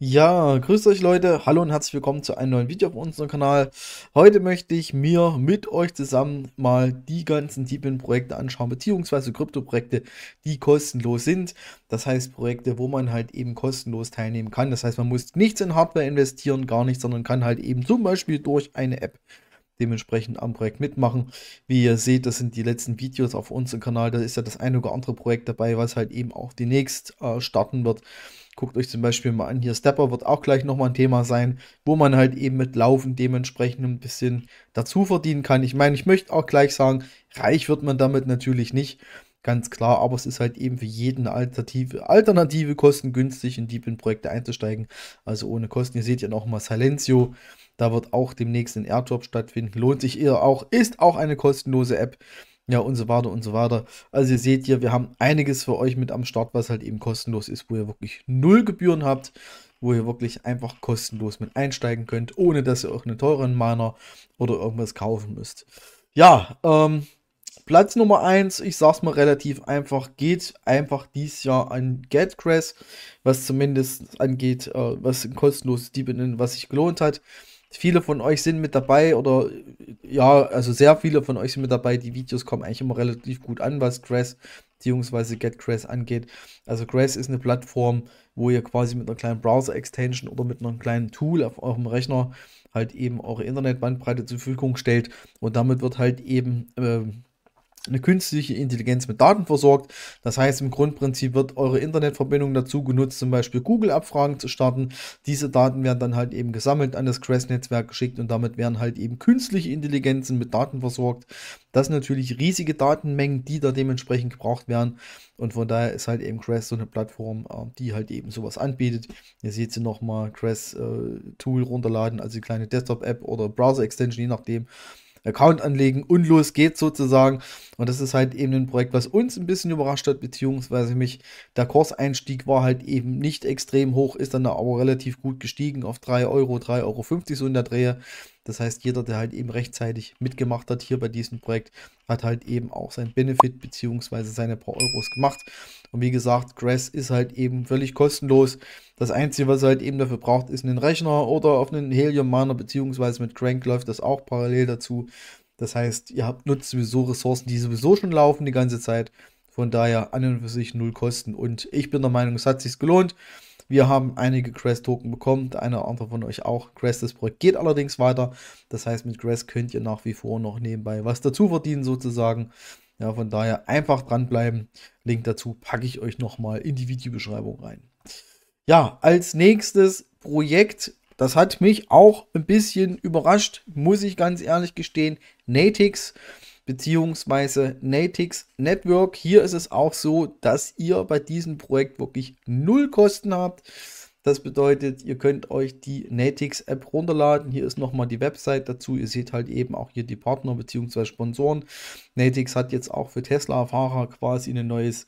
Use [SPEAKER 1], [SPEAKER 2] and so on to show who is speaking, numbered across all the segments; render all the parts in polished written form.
[SPEAKER 1] Ja, grüßt euch Leute, hallo und herzlich willkommen zu einem neuen Video auf unserem Kanal. Heute möchte ich mir mit euch zusammen mal die ganzen Deepin-Projekte anschauen, beziehungsweise Krypto-Projekte, die kostenlos sind. Das heißt Projekte, wo man halt eben kostenlos teilnehmen kann. Das heißt, man muss nichts in Hardware investieren, gar nicht, sondern kann halt eben zum Beispiel durch eine App dementsprechend am Projekt mitmachen. Wie ihr seht, das sind die letzten Videos auf unserem Kanal. Da ist ja das eine oder andere Projekt dabei, was halt eben auch demnächst starten wird. Guckt euch zum Beispiel mal an, hier Stepper wird auch gleich nochmal ein Thema sein, wo man halt eben mit Laufen dementsprechend ein bisschen dazu verdienen kann. Ich meine, ich möchte auch gleich sagen, reich wird man damit natürlich nicht, ganz klar, aber es ist halt eben für jeden eine Alternative kostengünstig in Deepin-Projekte einzusteigen, also ohne Kosten. Ihr seht ja noch mal Silencio, da wird auch demnächst ein Airdrop stattfinden, lohnt sich eher auch, ist auch eine kostenlose App. Ja, und so weiter und so weiter. Also ihr seht hier, wir haben einiges für euch mit am Start, was halt eben kostenlos ist, wo ihr wirklich null Gebühren habt, wo ihr wirklich einfach kostenlos mit einsteigen könnt, ohne dass ihr auch einen teuren Miner oder irgendwas kaufen müsst. Ja, Platz Nummer eins, ich sag's mal relativ einfach, geht einfach dieses Jahr an GetCrash, was zumindest angeht, was ein kostenloses Deepin, was sich gelohnt hat. Viele von euch sind mit dabei oder ja, also sehr viele von euch sind mit dabei. Die Videos kommen eigentlich immer relativ gut an, was Grass bzw. GetCrash angeht. Also Grass ist eine Plattform, wo ihr quasi mit einer kleinen Browser-Extension oder mit einem kleinen Tool auf eurem Rechner halt eben eure Internetbandbreite zur Verfügung stellt und damit wird halt eben eine künstliche Intelligenz mit Daten versorgt. Das heißt, im Grundprinzip wird eure Internetverbindung dazu genutzt, zum Beispiel Google-Abfragen zu starten. Diese Daten werden dann halt eben gesammelt, an das Crest-Netzwerk geschickt und damit werden halt eben künstliche Intelligenzen mit Daten versorgt. Das sind natürlich riesige Datenmengen, die da dementsprechend gebraucht werden. Und von daher ist halt eben Crest so eine Plattform, die halt eben sowas anbietet. Ihr seht sie nochmal, Crest Tool runterladen, also die kleine Desktop-App oder Browser-Extension, je nachdem. Account anlegen und los geht's sozusagen. Und das ist halt eben ein Projekt, was uns ein bisschen überrascht hat, beziehungsweise mich. Der Kurseinstieg war halt eben nicht extrem hoch, ist dann aber relativ gut gestiegen auf 3 Euro, 3,50 € so in der Drehe. Das heißt, jeder, der halt eben rechtzeitig mitgemacht hat hier bei diesem Projekt, hat halt eben auch sein Benefit beziehungsweise seine paar Euros gemacht. Und wie gesagt, Grass ist halt eben völlig kostenlos. Das Einzige, was ihr halt eben dafür braucht, ist einen Rechner oder auf einen Helium-Miner, beziehungsweise mit Crank läuft das auch parallel dazu. Das heißt, nutzt sowieso Ressourcen, die sowieso schon laufen die ganze Zeit. Von daher an und für sich null Kosten. Und ich bin der Meinung, es hat sich gelohnt. Wir haben einige Grass-Token bekommen, der eine oder andere von euch auch. Grass, das Projekt geht allerdings weiter. Das heißt, mit Grass könnt ihr nach wie vor noch nebenbei was dazu verdienen sozusagen. Ja, von daher einfach dranbleiben. Link dazu packe ich euch nochmal in die Videobeschreibung rein. Ja, als nächstes Projekt, das hat mich auch ein bisschen überrascht, muss ich ganz ehrlich gestehen, Natix beziehungsweise Natix Network. Hier ist es auch so, dass ihr bei diesem Projekt wirklich null Kosten habt. Das bedeutet, ihr könnt euch die Natix App runterladen. Hier ist nochmal die Website dazu. Ihr seht halt eben auch hier die Partner bzw. Sponsoren. Natix hat jetzt auch für Tesla-Fahrer quasi ein neues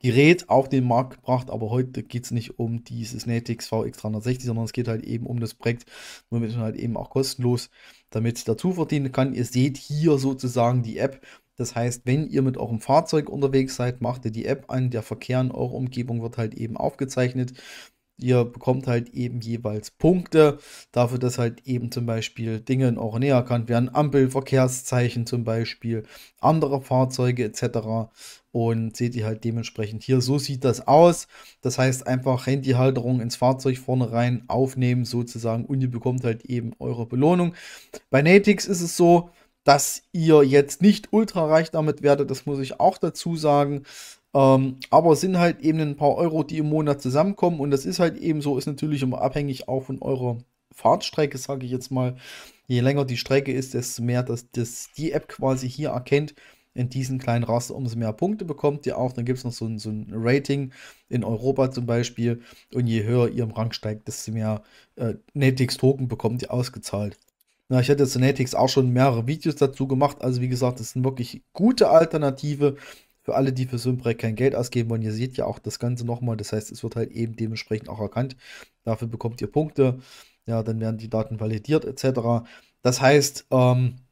[SPEAKER 1] Gerät auf den Markt gebracht, aber heute geht es nicht um dieses Natix VX360, sondern es geht halt eben um das Projekt, womit man halt eben auch kostenlos damit dazu verdienen kann. Ihr seht hier sozusagen die App. Das heißt, wenn ihr mit eurem Fahrzeug unterwegs seid, macht ihr die App an. Der Verkehr in eurer Umgebung wird halt eben aufgezeichnet. Ihr bekommt halt eben jeweils Punkte dafür, dass halt eben zum Beispiel Dinge in eurer Nähe erkannt werden. Ampel, Verkehrszeichen zum Beispiel, andere Fahrzeuge etc. Und seht ihr halt dementsprechend hier, so sieht das aus. Das heißt einfach Handyhalterung ins Fahrzeug vorne rein aufnehmen sozusagen und ihr bekommt halt eben eure Belohnung. Bei Natix ist es so, dass ihr jetzt nicht ultra reich damit werdet, das muss ich auch dazu sagen. Aber es sind halt eben ein paar Euro, die im Monat zusammenkommen. Und das ist halt eben so, ist natürlich immer abhängig auch von eurer Fahrtstrecke, sage ich jetzt mal. Je länger die Strecke ist, desto mehr die App quasi hier erkennt in diesen kleinen Raster, umso mehr Punkte bekommt ihr auch. Dann gibt es noch so ein Rating in Europa zum Beispiel. Und je höher ihr im Rang steigt, desto mehr Natix-Token bekommt ihr ausgezahlt. Na, ich hatte zu Natix auch schon mehrere Videos dazu gemacht. Also wie gesagt, das ist eine wirklich gute Alternative für alle, die für so ein Projekt kein Geld ausgeben wollen. Ihr seht ja auch das Ganze nochmal. Das heißt, es wird halt eben dementsprechend auch erkannt. Dafür bekommt ihr Punkte. Ja, dann werden die Daten validiert etc. Das heißt,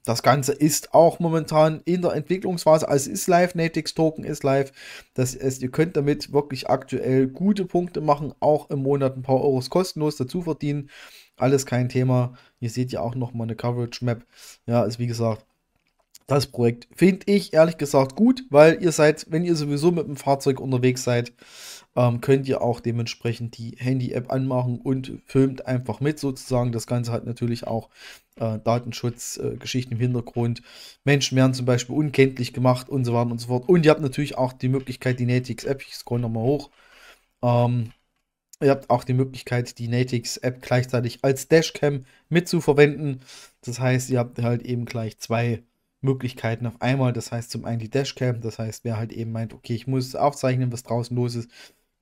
[SPEAKER 1] Das Ganze ist auch momentan in der Entwicklungsphase, also ist live, Natix Token ist live. Das heißt, ihr könnt damit wirklich aktuell gute Punkte machen, auch im Monat ein paar Euros kostenlos dazu verdienen. Alles kein Thema. Hier seht ihr auch nochmal eine Coverage Map. Ja, also wie gesagt, das Projekt finde ich ehrlich gesagt gut, weil ihr seid, wenn ihr sowieso mit dem Fahrzeug unterwegs seid, könnt ihr auch dementsprechend die Handy-App anmachen und filmt einfach mit sozusagen. Das Ganze hat natürlich auch Datenschutzgeschichten im Hintergrund. Menschen werden zum Beispiel unkenntlich gemacht und so weiter und so fort. Und ihr habt natürlich auch die Möglichkeit, die Natix-App, ich scroll nochmal hoch, ähm, ihr habt auch die Möglichkeit, die Natix-App gleichzeitig als Dashcam mitzuverwenden. Das heißt, ihr habt halt eben gleich zwei Möglichkeiten auf einmal. Das heißt, zum einen die Dashcam, das heißt, wer halt eben meint, okay, ich muss aufzeichnen, was draußen los ist,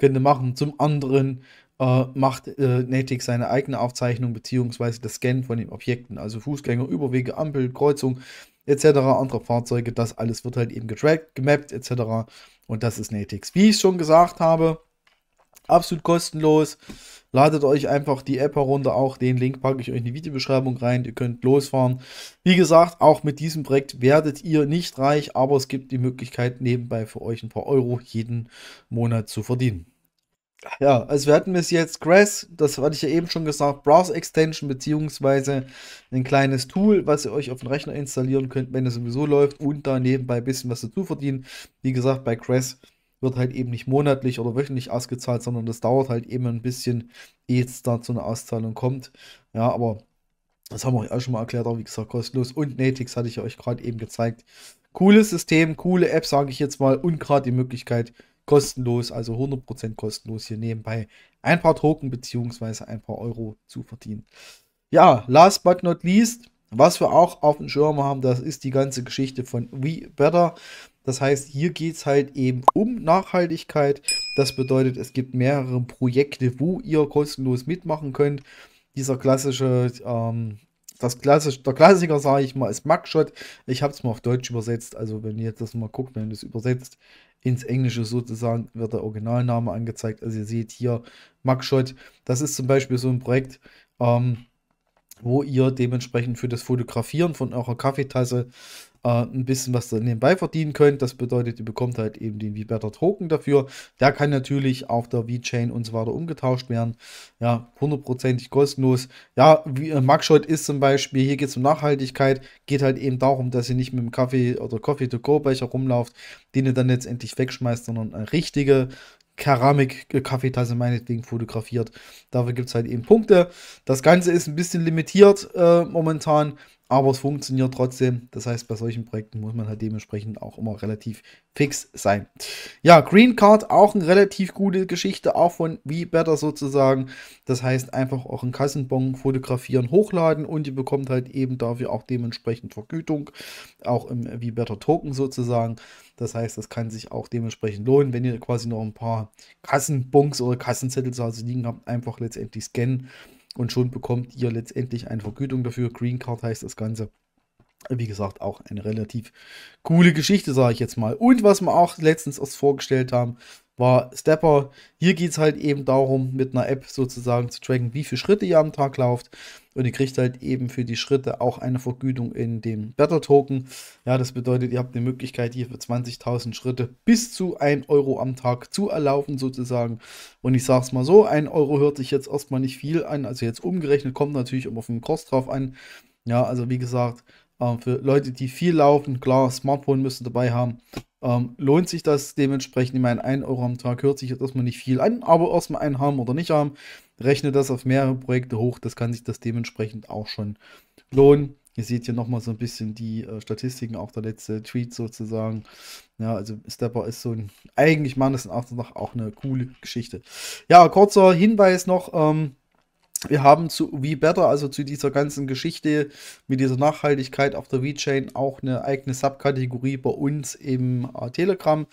[SPEAKER 1] könnte machen. Zum anderen macht Natix seine eigene Aufzeichnung beziehungsweise das Scannen von den Objekten, also Fußgänger, Überwege, Ampel, Kreuzung etc., andere Fahrzeuge, das alles wird halt eben getrackt, gemappt etc. Und das ist Natix. Wie ich schon gesagt habe, absolut kostenlos. Ladet euch einfach die App herunter. Auch den Link packe ich euch in die Videobeschreibung rein. Ihr könnt losfahren. Wie gesagt, auch mit diesem Projekt werdet ihr nicht reich, aber es gibt die Möglichkeit, nebenbei für euch ein paar Euro jeden Monat zu verdienen. Ja, also wir hatten bis jetzt Grass, das hatte ich ja eben schon gesagt, Browser Extension beziehungsweise ein kleines Tool, was ihr euch auf den Rechner installieren könnt, wenn es sowieso läuft und da nebenbei ein bisschen was dazu verdienen. Wie gesagt, bei Grass wird halt eben nicht monatlich oder wöchentlich ausgezahlt, sondern das dauert halt eben ein bisschen, ehe es da zu einer Auszahlung kommt. Ja, aber das haben wir euch auch schon mal erklärt, aber wie gesagt, kostenlos. Und Natix hatte ich euch gerade eben gezeigt. Cooles System, coole App, sage ich jetzt mal. Und gerade die Möglichkeit, kostenlos, also 100% kostenlos hier nebenbei ein paar Token bzw. ein paar Euro zu verdienen. Ja, last but not least, was wir auch auf dem Schirm haben, das ist die ganze Geschichte von We Better. Das heißt, hier geht es halt eben um Nachhaltigkeit. Das bedeutet, es gibt mehrere Projekte, wo ihr kostenlos mitmachen könnt. Dieser klassische, der Klassiker, sage ich mal, ist Mugshot. Ich habe es mal auf Deutsch übersetzt. Also wenn ihr jetzt das mal guckt, wenn ihr das übersetzt ins Englische sozusagen, wird der Originalname angezeigt. Also ihr seht hier Mugshot. Das ist zum Beispiel so ein Projekt, wo ihr dementsprechend für das Fotografieren von eurer Kaffeetasse ein bisschen was da nebenbei verdienen könnt. Das bedeutet, ihr bekommt halt eben den VBetter Token dafür. Der kann natürlich auf der VeChain und so weiter umgetauscht werden. Ja, 100%ig kostenlos. Ja, wie, Mugshot ist zum Beispiel, hier geht es um Nachhaltigkeit, geht halt eben darum, dass ihr nicht mit dem Kaffee oder Coffee-to-go-Becher rumlauft, den ihr dann letztendlich wegschmeißt, sondern eine richtige Keramik-Kaffeetasse meinetwegen fotografiert. Dafür gibt es halt eben Punkte. Das Ganze ist ein bisschen limitiert momentan, aber es funktioniert trotzdem. Das heißt, bei solchen Projekten muss man halt dementsprechend auch immer relativ fix sein. Ja, Green Card, auch eine relativ gute Geschichte, auch von VBetter sozusagen. Das heißt, einfach euren Kassenbon fotografieren, hochladen und ihr bekommt halt eben dafür auch dementsprechend Vergütung, auch im VBetter Token sozusagen. Das heißt, das kann sich auch dementsprechend lohnen, wenn ihr quasi noch ein paar Kassenbons oder Kassenzettel zu Hause liegen habt, einfach letztendlich scannen und schon bekommt ihr letztendlich eine Vergütung dafür. Green Card heißt das Ganze. Wie gesagt, auch eine relativ coole Geschichte, sage ich jetzt mal. Und was wir auch letztens erst vorgestellt haben, war Stepper. Hier geht es halt eben darum, mit einer App sozusagen zu tracken, wie viele Schritte ihr am Tag lauft. Und ihr kriegt halt eben für die Schritte auch eine Vergütung in dem Better Token. Ja, das bedeutet, ihr habt die Möglichkeit, hier für 20.000 Schritte bis zu 1 Euro am Tag zu erlaufen sozusagen. Und ich sage es mal so, 1 Euro hört sich jetzt erstmal nicht viel an. Also jetzt umgerechnet kommt natürlich immer auf den Kurs drauf an. Ja, also wie gesagt, für Leute, die viel laufen, klar, Smartphone müsst ihr dabei haben. Lohnt sich das dementsprechend? Ich meine, 1 Euro am Tag hört sich jetzt erstmal nicht viel an, aber erstmal einen haben oder nicht haben. Rechne das auf mehrere Projekte hoch, das kann sich das dementsprechend auch schon lohnen. Ihr seht hier nochmal so ein bisschen die Statistiken, auch der letzte Tweet sozusagen. Ja, also Stepper ist so ein, eigentlich meines Erachtens nach auch eine coole Geschichte. Ja, kurzer Hinweis noch, wir haben zu VBetter, also zu dieser ganzen Geschichte mit dieser Nachhaltigkeit auf der VeChain, auch eine eigene Subkategorie bei uns im Telegram.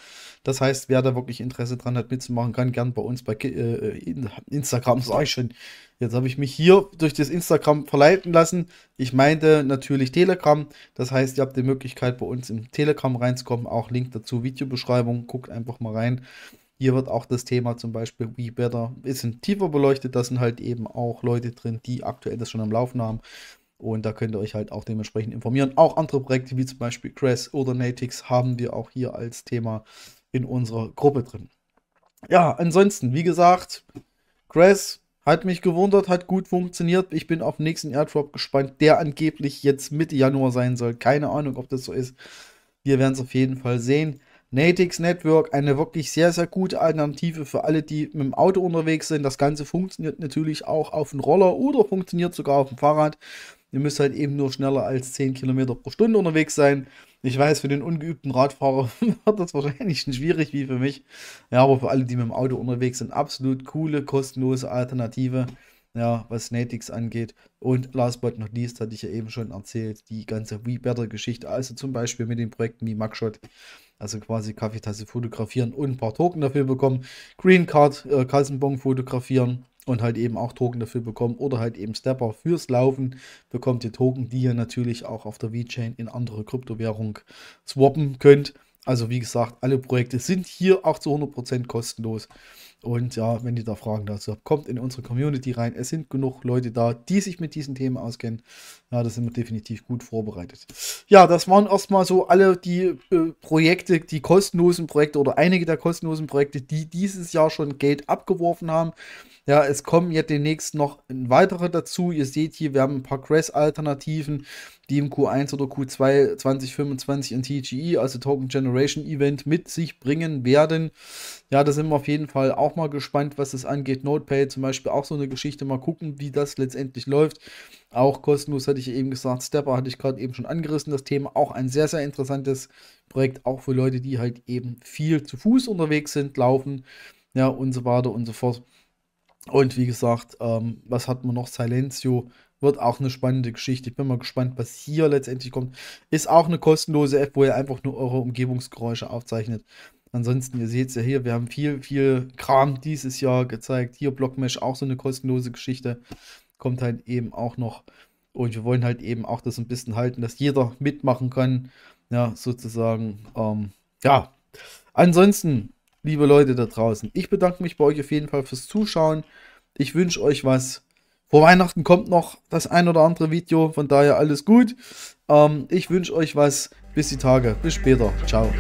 [SPEAKER 1] Das heißt, wer da wirklich Interesse dran hat, mitzumachen, kann gern bei uns bei Instagram, sage ich schon. Jetzt habe ich mich hier durch das Instagram verleiten lassen. Ich meinte natürlich Telegram. Das heißt, ihr habt die Möglichkeit, bei uns im Telegram reinzukommen. Auch Link dazu, Videobeschreibung. Guckt einfach mal rein. Hier wird auch das Thema zum Beispiel VBetter ein bisschen tiefer beleuchtet. Da sind halt eben auch Leute drin, die aktuell das schon am Laufen haben. Und da könnt ihr euch halt auch dementsprechend informieren. Auch andere Projekte wie zum Beispiel Cress oder Natix haben wir auch hier als Thema in unserer Gruppe drin. Ja, ansonsten, wie gesagt, Cress hat mich gewundert, hat gut funktioniert. Ich bin auf den nächsten Airdrop gespannt, der angeblich jetzt Mitte Januar sein soll. Keine Ahnung, ob das so ist. Wir werden es auf jeden Fall sehen. Natix Network, eine wirklich sehr, sehr gute Alternative für alle, die mit dem Auto unterwegs sind. Das Ganze funktioniert natürlich auch auf dem Roller oder funktioniert sogar auf dem Fahrrad. Ihr müsst halt eben nur schneller als 10 Kilometer pro Stunde unterwegs sein. Ich weiß, für den ungeübten Radfahrer wird das wahrscheinlich schon schwierig wie für mich. Ja, aber für alle, die mit dem Auto unterwegs sind, absolut coole, kostenlose Alternative. Ja, was Natix angeht. Und last but not least, hatte ich ja eben schon erzählt, die ganze WeBetter-Geschichte. Also zum Beispiel mit den Projekten wie Mugshot. Also quasi Kaffeetasse fotografieren und ein paar Token dafür bekommen. Green Card, Kassenbon fotografieren und halt eben auch Token dafür bekommen. Oder halt eben Stepper fürs Laufen bekommt ihr Token, die ihr natürlich auch auf der VeChain in andere Kryptowährung swappen könnt. Also wie gesagt, alle Projekte sind hier auch zu 100% kostenlos. Und ja, wenn ihr da Fragen dazu habt, kommt in unsere Community rein. Es sind genug Leute da, die sich mit diesen Themen auskennen. Ja, da sind wir definitiv gut vorbereitet. Ja, das waren erstmal so alle die Projekte, die kostenlosen Projekte oder einige der kostenlosen Projekte, die dieses Jahr schon Geld abgeworfen haben. Ja, es kommen jetzt demnächst noch weitere dazu. Ihr seht hier, wir haben ein paar Cress-Alternativen, die im Q1 oder Q2 2025 in TGE, also Token Generation Event, mit sich bringen werden. Ja, da sind wir auf jeden Fall auch mal gespannt, was das angeht. NotePay zum Beispiel auch so eine Geschichte. Mal gucken, wie das letztendlich läuft. Auch kostenlos hatte ich eben gesagt. Stepper hatte ich gerade eben schon angerissen. Das Thema auch ein sehr, sehr interessantes Projekt. Auch für Leute, die halt eben viel zu Fuß unterwegs sind, laufen. Ja, und so weiter und so fort. Und wie gesagt, was hat man noch? Silentio wird auch eine spannende Geschichte. Ich bin mal gespannt, was hier letztendlich kommt. Ist auch eine kostenlose App, wo ihr einfach nur eure Umgebungsgeräusche aufzeichnet. Ansonsten, ihr seht es ja hier, wir haben viel Kram dieses Jahr gezeigt. Hier Blockmesh, auch so eine kostenlose Geschichte. Kommt halt eben auch noch. Und wir wollen halt eben auch das ein bisschen halten, dass jeder mitmachen kann. Ja, sozusagen. Ja, ansonsten, liebe Leute da draußen, ich bedanke mich bei euch auf jeden Fall fürs Zuschauen. Ich wünsche euch was. Vor Weihnachten kommt noch das ein oder andere Video, von daher alles gut. Ich wünsche euch was. Bis die Tage. Bis später. Ciao.